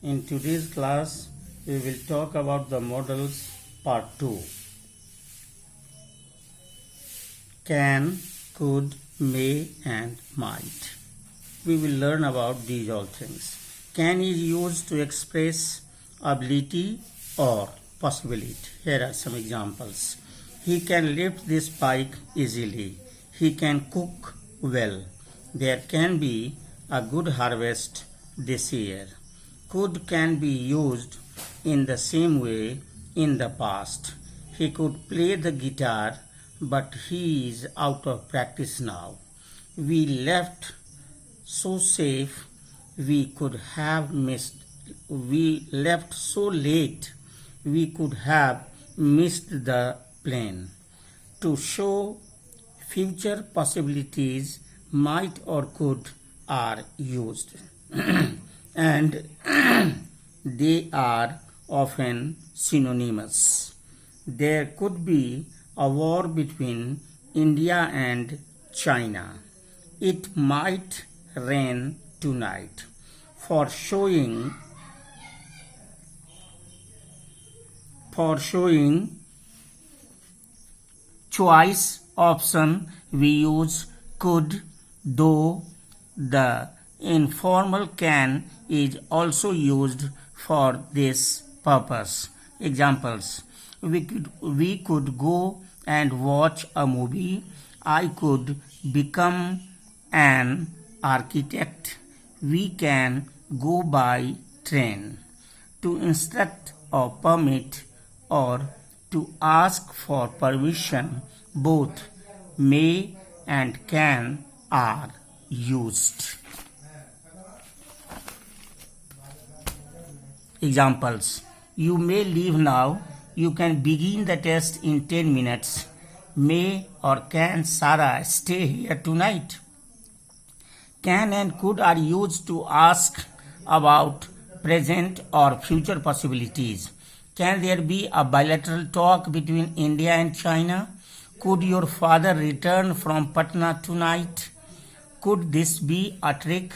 In today's class, we will talk about the models part 2. Can, could, may and might. We will learn about these all things. Can is used to express ability or possibility. Here are some examples. He can lift this bike easily. He can cook well. There can be a good harvest this year. Could can be used in the same way in the past. He could play the guitar, but he is out of practice now. We left so safe we could have missed. We left so late we could have missed the plane. To show future possibilities, might or could are used. And they are often synonymous. There could be a war between India and China. It might rain tonight. For showing choice option, we use could, though the informal can is also used for this purpose. Examples: we could go and watch a movie. I could become an architect. We can go by train. To instruct or permit or to ask for permission, both may and can are used. Examples: you may leave now. You can begin the test in 10 minutes. May or can Sarah stay here tonight? Can and could are used to ask about present or future possibilities. Can there be a bilateral talk between India and China? Could your father return from Patna tonight? Could this be a trick?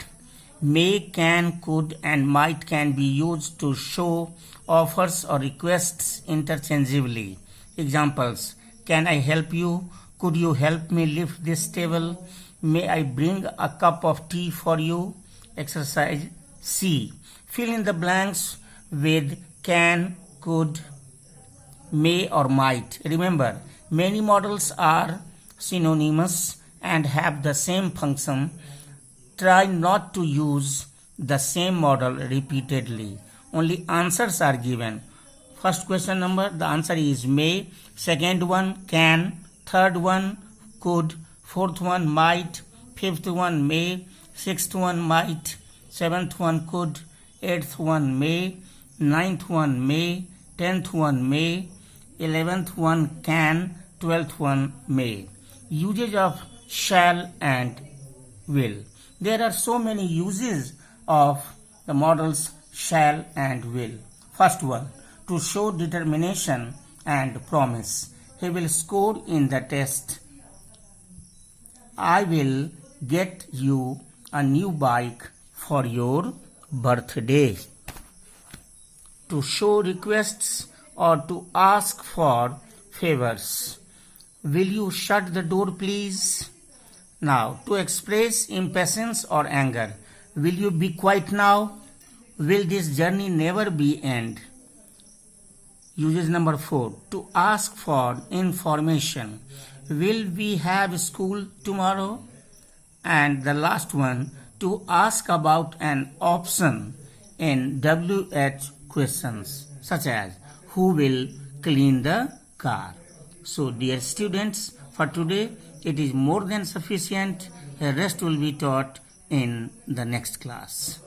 May, can, could and might can be used to show offers or requests interchangeably. Examples: can I help you? Could you help me lift this table? May I bring a cup of tea for you? Exercise C. Fill in the blanks with can, could, may or might. Remember, many models are synonymous and have the same function. Try not to use the same model repeatedly. Only answers are given. First question number, the answer is may. Second one, can. Third one, could. Fourth one, might. Fifth one, may. Sixth one, might. Seventh one, could. Eighth one, may. Ninth one, may. 10th one, may. 11th one, can. 12th one, may. Usage of shall and will. There are so many uses of the models shall and will. First one, to show determination and promise. He will score in the test. I will get you a new bike for your birthday. To show requests or to ask for favors. Will you shut the door, please? Now, to express impatience or anger. Will you be quiet now? Will this journey never be end? Uses number 4. To ask for information. Will we have school tomorrow? And the last one, to ask about an option in WH questions, such as who will clean the car. So, dear students, for today it is more than sufficient. The rest will be taught in the next class.